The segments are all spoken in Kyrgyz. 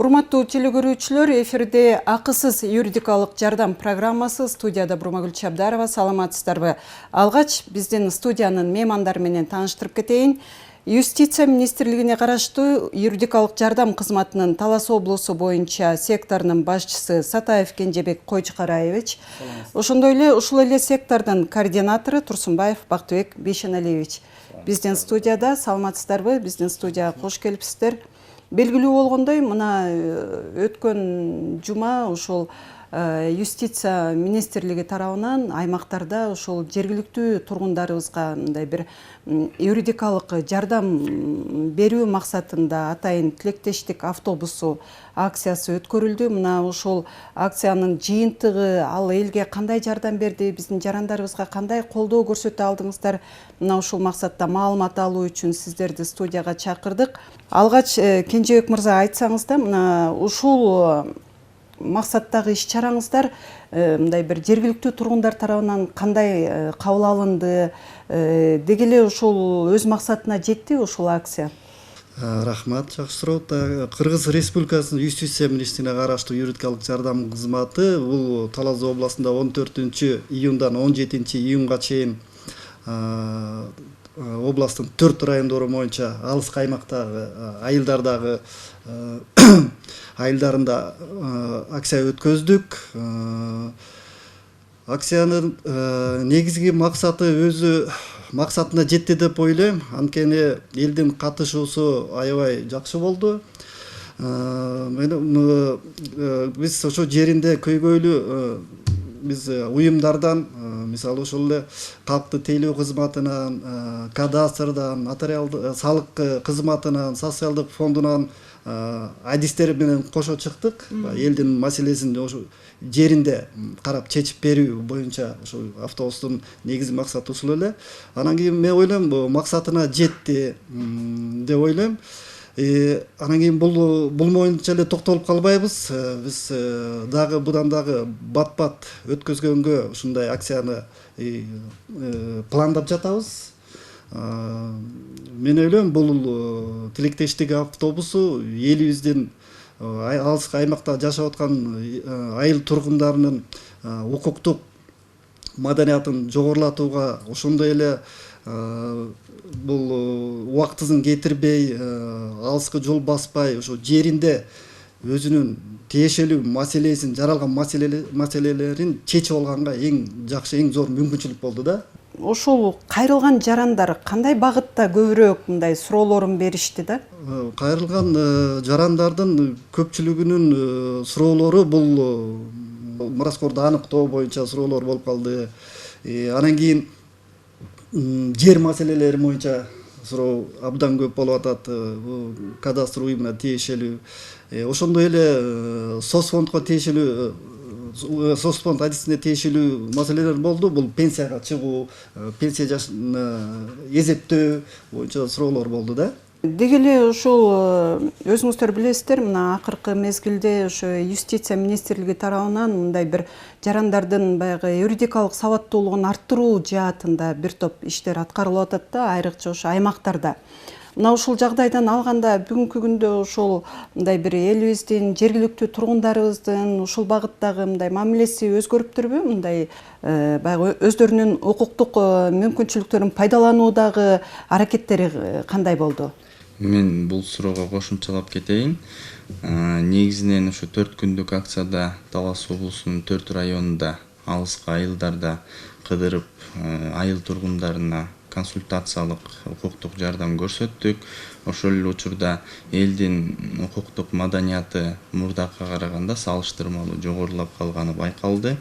Урматтуу телекөрүүчүлөр, эфирде акысыз юридикалык жардам программасы, студияда Бурмагүл Чабдарова. Саламатсыздарбы? Алгач биздин студиянын меймандары менен тааныштырып кетейин. Юстиция министрлигине караштуу юридикалык жардам кызматынын Талас облусу боюнча секторунун башчысы Сатаев Кенжебек Койчукараевич, ошондой эле ушул эле сектордун координатору Турсунбаев Бактыбек Бейшеналиевич. Биздин студияда. Саламатсыздарбы? Биздин студияга кош келипсиздер. Белгилүү болгондой, мына өткөн жума ушул юстиция министрлиги тарабынан аймактарда ушул жергиликтүү тургундарыбызга мындай бир юридикалык жардам берүү максатында атайын тилектештик автобусу акциясы өткөрүлдү. Мына ушул акциянын жыйынтыгы, ал элге кандай жардам берди, биздин жарандарыбызга кандай колдоо көрсөтө алдыңыздар? Мына ушул максатта маалымат алуу үчүн сиздерди студияга чакырдык. Алгач Кенжебек мырза, айтсаңыз да, мына ушул максаттагы иш чараңыздар мындай бир жергиликтүү тургундар тарабынан кандай кабыл алынды, деги эле ушул өз максатына жетти ушул акция? Рахмат, жакшы суроо. Кыргыз Республикасынын юстиция министрлигине караштуу юридикалык жардам кызматы бул Талас областында 14-июндан 17-июнга чейин областтын 4 райондору боюнча алыс аймактагы айылдарында акция өткөздүк. Акциянын негизги максаты өзү максатына жетти деп ойлойм. Анткени элдин катышуусу аябай жакшы болду. Биз ошо жеринде көйгөйлүү биз уюмдардан, мисалы ошол эле калкты тейлөө кызматынан, кадастрдан, нотариалдык салык кызматынан, социалдык фондунан адистер менен кошо чыктык. Элдин маселесин ошо жеринде карап чечип берүү боюнча ошол автобустун негизги максаты ушул эле. Анан кийин мен ойлойм, максатына жетти деп ойлойм. Анан кийин бул боюнча эле токтолуп калбайбыз. Биз дагы будан дагы бат-бат өткөзгөнгө ушундай акцияны пландап жатабыз. Мен ойлойм, бул тилектештик автобусу элибиздин алыс аймакта жашап аткан айыл тургундарынын укуктук маданиятын жогорулатууга, ошондой эле бул убактысын кетирбей, алыска жол баспай, ошо жеринде өзүнүн тиешелүү маселесин, жаралган маселелерин чечип алганга эң жакшы, эң зор мүмкүнчүлүк болду да. Ошол кайрылган жарандар кандай багытта көбүрөөк мындай суроолорун беришти да? Кайрылган жарандардын көпчүлүгүнүн суроолору бул мураскорду аныктоо боюнча суроолор болуп калды. Анан кийин жер маселелери боюнча суроо абдан көп болуп атат. Кадастр уюмуна тиешелүү, ошондой эле соцфондко тиешелүү, соцфонд адисине тиешелүү маселелер болду. Бул пенсияга чыгуу, пенсия жашын эзептөө боюнча суроолор болду да. Деги эле ушул өзүңүздөр билесиздер, мына акыркы мезгилде ошо юстиция министрлиги тарабынан мындай бир жарандардын баягы юридикалык сабаттуулугун арттыруу жаатында бир топ иштер аткарылып атат да, айрыкча ошо аймактарда. Мына ушул жагдайдан алганда бүгүнкү күндө ошол мындай бир элибиздин жергиликтүү тургундарыбыздын ушул багыттагы мындай мамилеси өзгөрүптүрбү? Мындай баягы өздөрүнүн укуктук мүмкүнчүлүктөрүн пайдалануудагы аракеттери кандай болду? Мен бул суроого кошумчалап кетейин. Негизинен ушу 4 күндүк акцияда Талас облусунун 4 районунда алыска айылдарда кыдырып айыл тургундарына консультациялык укуктук жардам көрсөттүк. Ошол эле учурда элдин укуктук маданияты мурдакка караганда салыштырмалуу жогорулап калганы байкалды.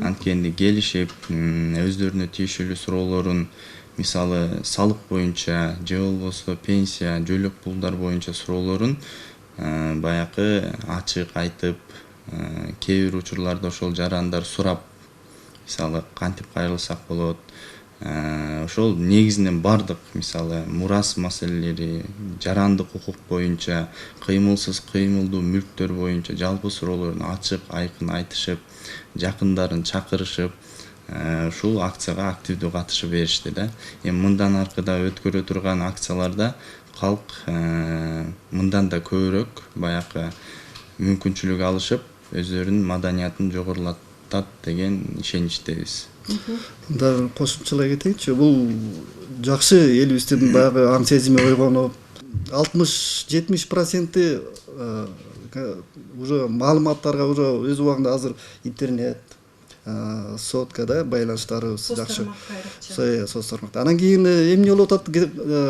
Анткени келишип өздөрүнө тиешелүү суроолорун, мисалы салык боюнча же болбосо пенсия, жөлөк пулдар боюнча суроолорун баягы ачык айтып, кээ бир учурларда ошол жарандар сурап, мисалы кантип кайрылсак болот, ошол негизинен бардык, мисалы мурас маселелери, жарандык укук боюнча, кыймылсыз кыймылдуу мүлктөр боюнча жалпы суроолорун ачык айкын айтышып, жакындарын чакырышып, ушул акцияга активдүү катышып беришти да. Мындан аркыда өткөрө турган акцияларда калк мындан да көбүрөөк баягы мүмкүнчүлүк алышып өздөрүнүн маданиятын жогорулатат деген ишеничтебиз. Да кошумчалай кетейинчи, бул жакшы элибиздин баягы аң сезими ойгонуп 60-70% уже маалыматтарга уже өз убагында азыр интернет, сотка да байланыштарыбыз жакшы. Соц тармакта. Анан кийин эмне болуп атат?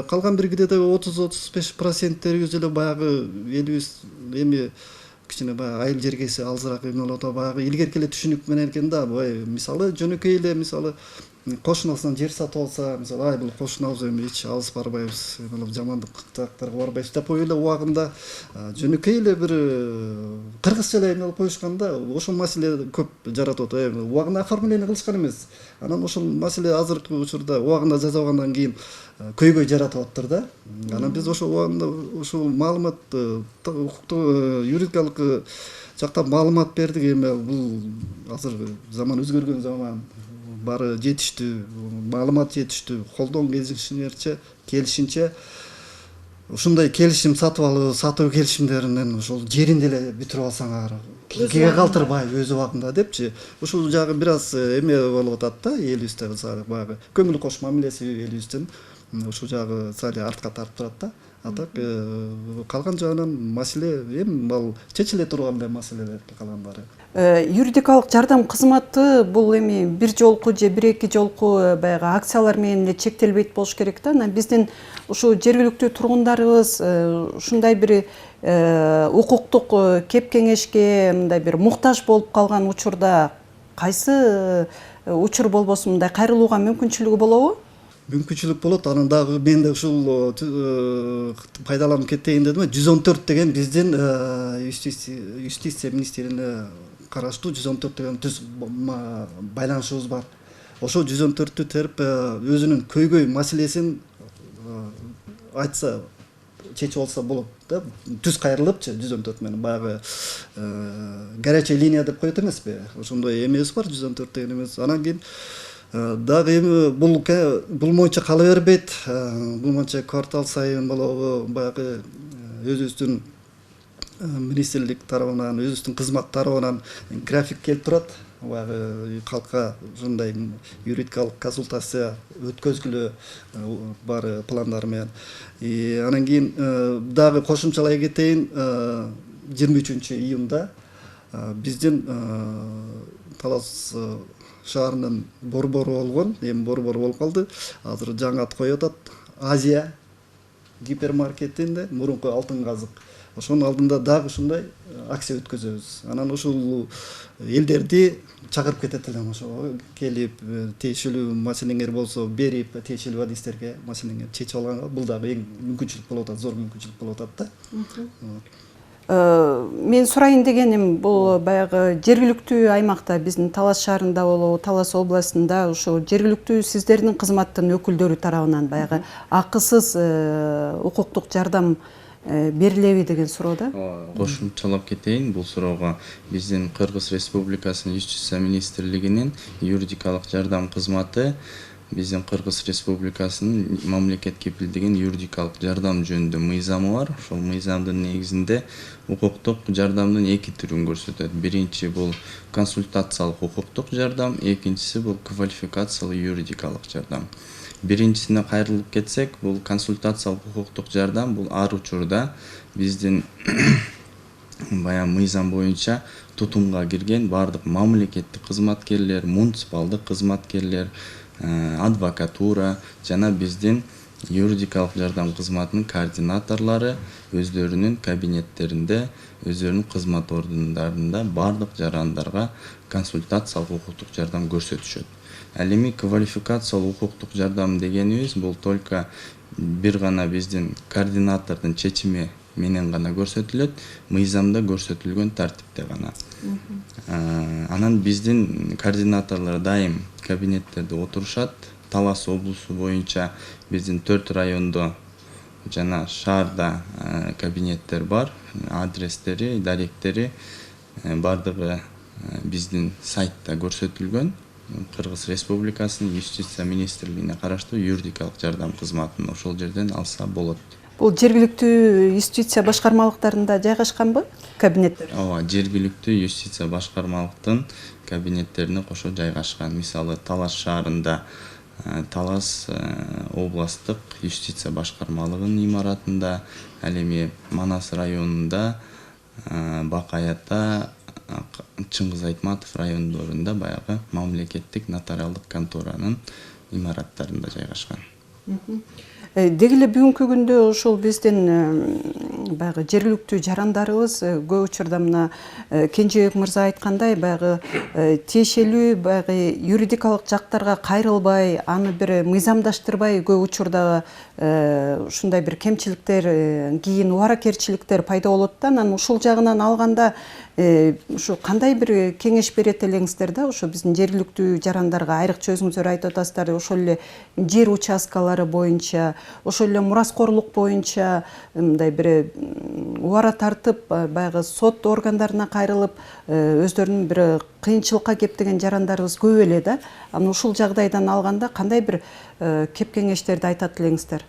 Калган бир где-то 30-35% эле баягы элибиз эми кичине баягы айыл жергеси алысыраак эме болуп атат. Баягы илгерки эле түшүнүк менен экен да. Мисалы жөнөкөй эле мисалы кошуналардан жер сатып алса, мисалы бул кошунабыз эми эч алыс барбайбыз, жамандык жактарга барбайбыз деп эле убагында жөнөкөй эле бир кыргызча эле эме кылып коюшканда, ошол маселе көп жаратып атат. Убагында оформление кылышкан эмес. Анан ошол маселе азыркы учурда убагында жазабагандан кийин көйгөй жаратып атыптыр да. Анан биз ошол убагында ошол маалымат укуктуу юридикалык жакта маалымат бердик. Эми бул азыр заман өзгөргөн заман, баары жетиштүү, маалымат жетиштүү, колдон келишинче ушундай келишим сатуу келишимдеринен ошол жеринде эле бүтүрүп алсаңар, кийге калтырбай өз убагында депчи. Ушул жагы бир аз эме болуп атат да, элибизде баягы көңүл кош мамилеси элибиздин ушул жагы сал артка тартып турат да. Атак калган жагынан маселе эми ал чечиле турган эле маселелер калган баары. Юридикалык жардам кызматы бул эми бир жолку же бир эки жолку баягы акциялар менен эле чектелбейт болуш керек да. Анан биздин ушу жергиликтүү тургундарыбыз ушундай бир укуктук кеп кеңешке мындай бир муктаж болуп калган учурда кайсы учур болбосун мындай кайрылууга мүмкүнчүлүгү болобу? Мүмкүнчүлүк болот. Анан дагы мен да ушул пайдаланып кетейин дедим. 114 деген биздин юстиция министрлигине караштуу 114 деген түз байланышыбыз бар. Ошол 114-тү терип өзүнүн көйгөй маселесин айтса, чечип алса болот да. Түз кайрылыпчы 114 менен баягы горячая линия деп коет эмеспи? Ошондой эмебиз бар 114 деген эмес. Анан кийин дагы эми бул моюнча кала бербейт. Бул моюнча квартал сайын болобу, баягы өзүбүздүн министрлик тарабынан, өзүбүздүн кызмат тарабынан график келип турат. Баягы калкка ушундай юридикалык консультация өткөзгүлө бар пландар менен. Анан кийин дагы кошумчалай кетейин, 23-июнда биздин Талас шаарынын борбору болгон, эми борбору болуп калды. Азыр жаңы ат коюп атат. Азия гипермаркетинде мурунку алтын казык. Ошонун алдында дагы ушундай акция өткөзөбүз. Анан ушул элдерди чакырып кетет элем, ошо келип тиешелүү маселеңер болсо берип, тиешелүү адистерге маселеңерди чечип алганга бул дагы эң мүмкүнчүлүк болуп атат, зор мүмкүнчүлүк болуп атат да. Мен сурайын дегеним бул баягы жергиликтүү аймакта биздин Талас шаарында болобу, Талас областында ошо жергиликтүү сиздердин кызматтын өкүлдөрү тарабынан баягы акысыз укуктук жардам берилеби деген суроо да. Кошумчалап кетейин бул суроого. Биздин Кыргыз Республикасынын Юстиция министрлигинин юридикалык жардам кызматы биздин Кыргыз Республикасынын мамлекет кепилдигин юридикалык жардам жөнүндө мыйзамы бар. Ошол мыйзамдын негизинде укуктук жардамдын эки түрүн көрсөтөт. Биринчи бул консультациялык укуктук жардам, экинчиси бул квалификациялык юридикалык жардам. Биринчисине кайрылып кетсек, бул консультациялык укуктук жардам бул ар учурда биздин баягы мыйзам боюнча тутумга кирген бардык мамлекеттик кызматкерлер, муниципалдык кызматкерлер, адвокатура жана биздин юридикалык жардам кызматынын координаторлору өздөрүнүн кабинеттеринде, өздөрүнүн кызмат ордундарында бардык жарандарга консультациялык укуктук жардам көрсөтүшөт. Ал эми квалификациялык укуктук жардам дегенибиз бул только бир гана биздин координатордун чечими менен гана көрсөтүлөт, мыйзамда көрсөтүлгөн тартипте гана. Анан биздин координаторлор дайым кабинеттерде отурушат. Талас облусу боюнча биздин 4 райондо жана шаарда кабинеттер бар, адрестери, даректери бардыгы биздин сайтта көрсөтүлгөн. Кыргыз Республикасынын Юстиция министрлигине караштуу юридикалык жардам кызматын ошол жерден алса болот. Бул жергиликтүү юстиция башкармалыктарында жайгашканбы кабинеттер? Ооба, жергиликтүү юстиция башкармалыктын кабинеттерине кошо жайгашкан. Мисалы Талас шаарында Талас областтык юстиция башкармалыгынын имаратында, ал эми Манас районунда Бакаятта, Чыңгыз Айтматов райондорунда баягы мамлекеттик нотариалдык конторанын имараттарында жайгашкан. Деги эле бүгүнкү күндө ошол биздин баягы жергиликтүү жарандарыбыз көп учурда мына Кенжебек мырза айткандай баягы тиешелүү баягы юридикалык жактарга кайрылбай, аны бир мыйзамдаштырбай көп учурда ушундай бир кемчиликтер, кийин убаракерчиликтер пайда болот да. Анан ушул жагынан алганда ушу кандай бир кеңеш берет элеңиздер да, ошо биздин жергиликтүү жарандарга айрыкча өзүңүздөр айтып атасыздар, ошол эле жер участкалары боюнча, ошол эле мураскорлук боюнча мындай бир убара тартып, баягы сот органдарына кайрылып, өздөрүнүн бир кыйынчылыкка кептеген жарандарыбыз көп эле да. Анан ушул жагдайдан алганда кандай бир кеп кеңештерди айтат элеңиздер?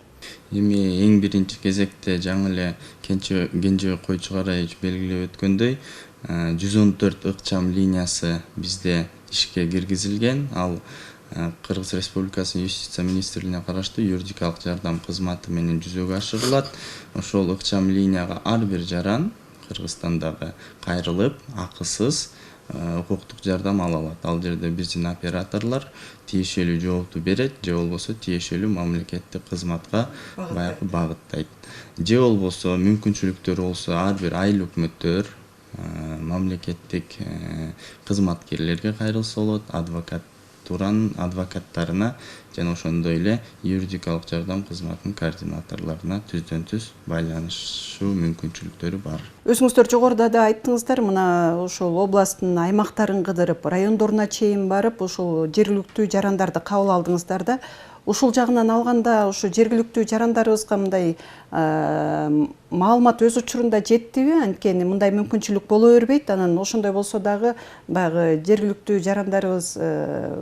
Эми эң биринчи кезекте жаңы эле Кенжебек Койчугараевич белгилеп өткөндөй, 114 ыкчам линиясы бизде ишке киргизилген. Ал Кыргыз Республикасынын юстиция министрлигине караштуу юридикалык жардам кызматы менен жүзөгө ашырылат. Ошол ыкчам линияга ар бир жаран Кыргызстандагы кайрылып, акысыз укуктук жардам ала алат. Ал жерде биздин операторлор тиешелүү жоопту берет, же болбосо тиешелүү мамлекеттик кызматка баягы багыттайт. Же болбосо мүмкүнчүлүктөрү болсо ар бир айыл өкмөттөр мамлекеттик кызматкерлерге кайрылса болот, адвокаттарына жана ошондой эле юридикалык жардам кызматынын координаторлоруна түздөн түз байланышуу мүмкүнчүлүктөрү бар. Өзүңүздөр жогоруда да айттыңыздар, мына ошол областтын аймактарын кыдырып, райондоруна чейин барып, ошол жергиликтүү жарандарды кабыл алдыңыздар да. Ушул жагынан алганда, ушу жергиликтүү жарандарыбызга мындай маалымат өз учурунда жеттиби? Анткени мындай мүмкүнчүлүк боло бербейт. Анан ошондой болсо дагы баягы жергиликтүү жарандарыбыз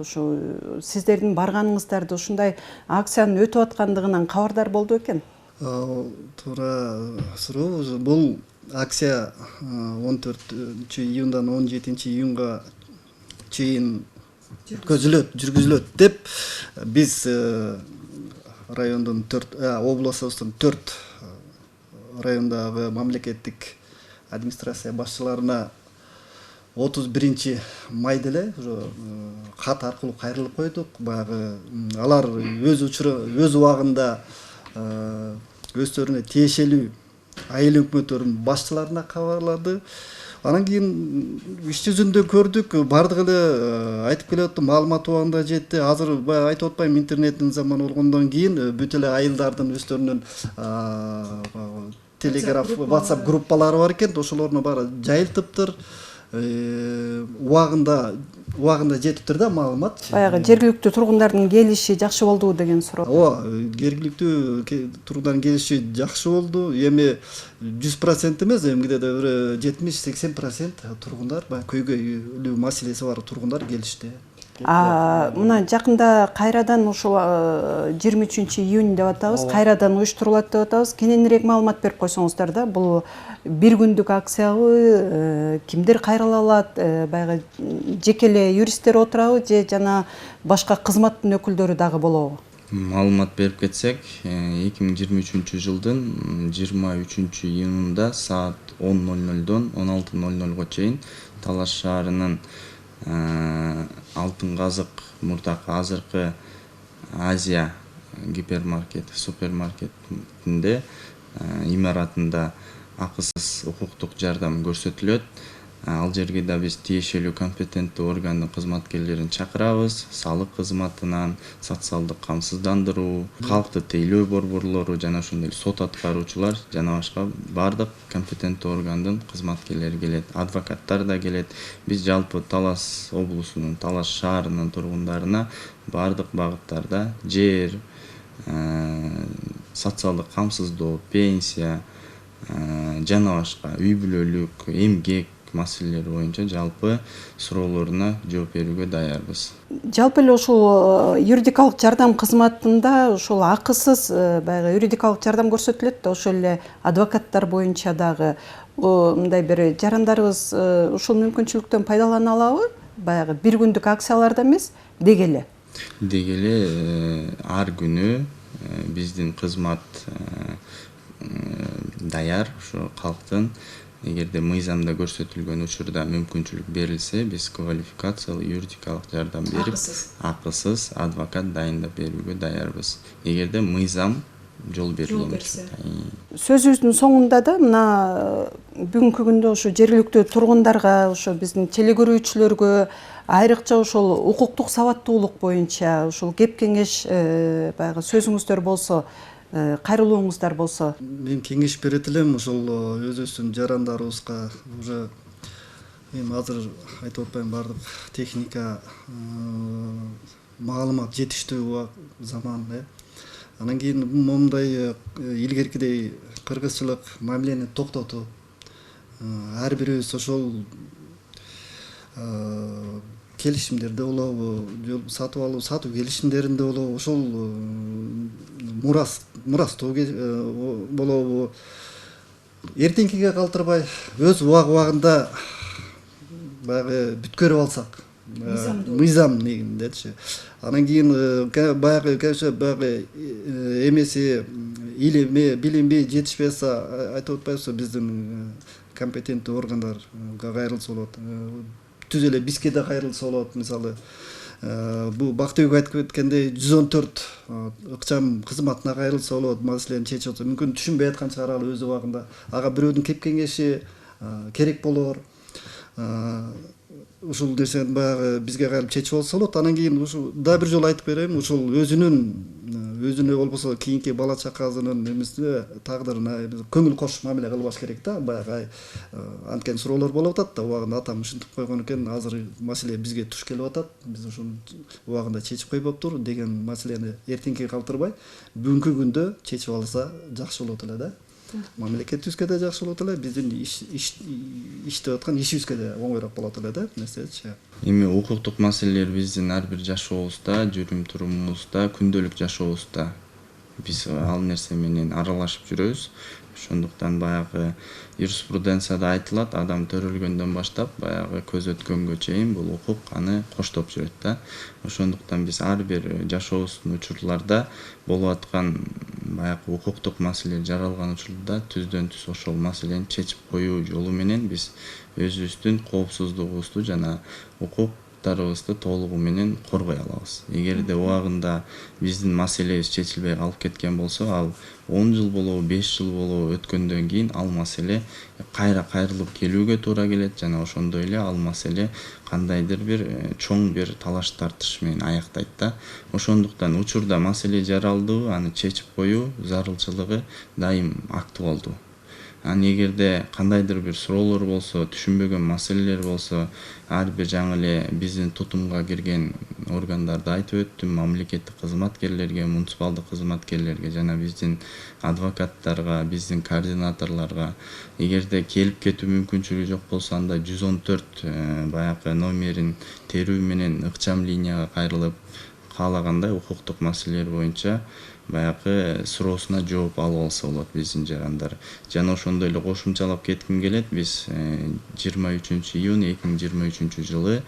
ушу сиздердин барганыңыздарды, ушундай акциянын өтүп аткандыгынан кабардар болду экен. Туура суроо. Бул акция 14-июндан 17-июнга чейин жүргүзүлөт деп биз райондун областыбыздын 4 райондагы мамлекеттик администрация башчыларына 31 майда эле кат аркылуу кайрылып койдук. Баягы алар өз убагында өздөрүнө тиешелүү айыл өкмөттөрүнүн башчыларына кабарлады. Анан кийин иш жүзүндө көрдүк, бардык эле айтып келет, маалымат убагында жетти. Азыр баягы айтып атпайм, интернеттин заманы болгондон кийин бүт эле айылдардын өздөрүнүн телеграф, WhatsApp группалары бар экен. Ошолордун баары жайылтыптыр. Убагында жетиптир да маалымат. Баягы жергиликтүү тургундардын келиши жакшы болдубу деген суроо. Ооба, жергиликтүү тургундардын келиши жакшы болду. Эми 100% эмес, эмгидеде бир 70-80% тургундар, баягы көйгөйлүү маселеси бар тургундар келишти. Мына жакында кайрадан ушул 23-июнь деп атабыз, кайрадан уюштурулат деп атабыз. Кененирээк маалымат берип койсоңуздар да, бул бир күндүк акциябы, кимдер кайрыла алат, баягы жеке эле юристтер отурабы же жана башка кызматтын өкүлдөрү дагы болобу? Маалымат берип кетсек, 2023-жылдын 23-июнунда саат 10:00дон 16:00го чейин Талас шаарынын Алтын Казык мурдакы азыркы Азия гипермаркет, супермаркетинде имаратында акысыз укуктук жардам көрсөтүлөт. Ал жерге да биз тиешелүү компетенттүү органдын кызматкерлерин чакырабыз. Салык кызматынан, социалдык камсыздандыруу, калкты тейлөө борборлору жана ошондой сот аткаруучулар жана башка бардык компетенттүү органдын кызматкерлери келет. Адвокаттар да келет. Биз жалпы Талас облусунун, Талас шаарынын тургундарына бардык багыттарда жер, социалдык камсыздоо, пенсия жана башка үй бүлөлүк, эмгек, маселелер боюнча жалпы суроолоруна жооп берүүгө даярбыз. Жалпы эле ушул юридикалык жардам кызматында ушул акысыз баягы юридикалык жардам көрсөтүлөт да, ошол эле адвокаттар боюнча дагы мындай бир жарандарыбыз ушул мүмкүнчүлүктөн пайдалана алабы? Баягы бир күндүк акцияларда эмес, деги эле. Деги эле ар күнү биздин кызмат даяр, ушу калктын эгерде мыйзамда көрсөтүлгөн учурда мүмкүнчүлүк берилсе, биз квалификациялуу юридикалык жардам берип, акысыз адвокат дайындап берүүгө даярбыз. Эгерде мыйзам жол берилген учурда. Сөзүбүздүн соңунда да мына бүгүнкү күндө ушу жергиликтүү тургундарга, ушу биздин телекөрүүчүлөргө айрыкча ушул укуктук сабаттуулук боюнча ушул кеп кеңеш баягы сөзүңүздөр болсо, кайрылууңуздар болсо. Мен кеңеш берет элем ошол өзүбүздүн жарандарыбызга. Уже эми азыр айтып атпайм, баардык техника, маалымат жетиштүү заман. Анан кийин момундай илгеркидей кыргызчылык мамилени токтотуп, ар бирибиз ошол келишимдерде болобу, сатып алуу, сатуу келишимдеринде болобу, ошол мурастоо болобу, эртеңкиге калтырбай өз убагында баягы бүткөрүп алсак, мыйзам негизиндечи. Анан кийин баягы эмеси илими, билими жетишпей атса, айтып атпайбызбы, биздин компетенттүү органдарга кайрылса болот. Түз эле бизге да кайрылса болот. Мисалы, бул Бактыбек айтып кеткендей 114 ыкчам кызматына кайрылса болот, маселени чечип атса, мүмкүн түшүнбөй аткан чыгар ал өз убагында. Ага бирөөдүн кеп кеңеши керек болор. Ушул нерсени баягы бизге кайрылып чечип алса болот. Анан кийин ушул да бир жолу айтып берейин, ушул өзүнө болбосо кийинки бала чакасынын эмесине, тагдырына көңүл кош мамиле кылбаш керек да. Баягы анткени суроолор болуп атат да, убагында атам ушинтип койгон экен, азыр маселе бизге туш келип атат, биз ушуну убагында чечип койбоптур деген маселени эртеңкиге калтырбай, бүгүнкү күндө чечип алса жакшы болот эле да. Мамлекетибизге да жакшы болот эле, биздин иштеп аткан ишибизге да оңойрак болот эле да, нерсечи. Эми укуктук маселелер биздин ар бир жашообузда, жүрүм турумубузда, күндөлүк жашообузда биз ал нерсе менен аралашып жүрөбүз. Ошондуктан баягы юриспруденцияда айтылат, адам төрөлгөндөн баштап баягы көз өткөнгө чейин бул укук аны коштоп жүрөт да. Ошондуктан биз ар бир жашообуздун учурларда болуп аткан баягы укуктук маселе жаралган учурда түздөн түз ошол маселени чечип коюу жолу менен биз өзүбүздүн коопсуздугубузду жана укуктарыбызды толугу менен коргой алабыз. Эгерде убагында биздин маселебиз чечилбей калып кеткен болсо, ал 10 жыл болобу, 5 жыл болобу өткөндөн кийин ал маселе кайрылып келүүгө туура келет жана ошондой эле ал маселе кандайдыр бир чоң бир талаш тартыш менен аяктайт да. Ошондуктан учурда маселе жаралдуу, аны чечип коюу зарылчылыгы дайым актуалдуу. Анан эгерде кандайдыр бир суроолор болсо, түшүнбөгөн маселелер болсо, ар бир жаңы эле биздин тутумга кирген органдарда айтып өттүм, мамлекеттик кызматкерлерге, муниципалдык кызматкерлерге жана биздин адвокаттарга, биздин координаторлорго эгерде келип кетүү мүмкүнчүлүгү жок болсо, анда 114 баягы номерин терүү менен ыкчам линияга кайрылып, каалагандай укуктук маселелер боюнча баягы суроосуна жооп алып алса болот биздин жарандар. Жана ошондой эле кошумчалап кетким келет, биз 23 июнь 2023 жылы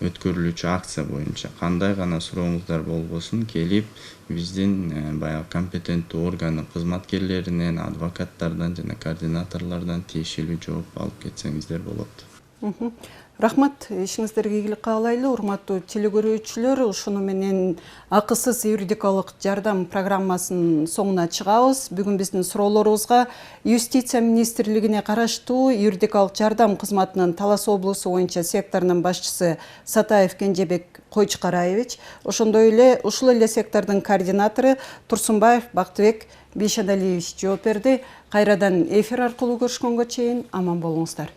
өткөрүлүүчү акция боюнча кандай гана сурооңуздар болбосун, келип биздин баягы компетенттүү органдын кызматкерлеринен, адвокаттардан жана координаторлордон тиешелүү жооп алып кетсеңиздер болот. Рахмат, ишиңиздерге ийгилик каалайлы. Урматтуу телекөрүүчүлөр, ушуну менен акысыз юридикалык жардам программасынын соңуна чыгабыз. Бүгүн биздин суроолорубузга Юстиция министрлигине караштуу юридикалык жардам кызматынын Талас облусу боюнча секторунун башчысы Сатаев Кенжебек Койчукараевич, ошондой эле ушул эле сектордун координатору Турсунбаев Бактыбек Бейшеналиевич жооп берди. Кайрадан эфир аркылуу көрүшкөнгө чейин аман болуңуздар.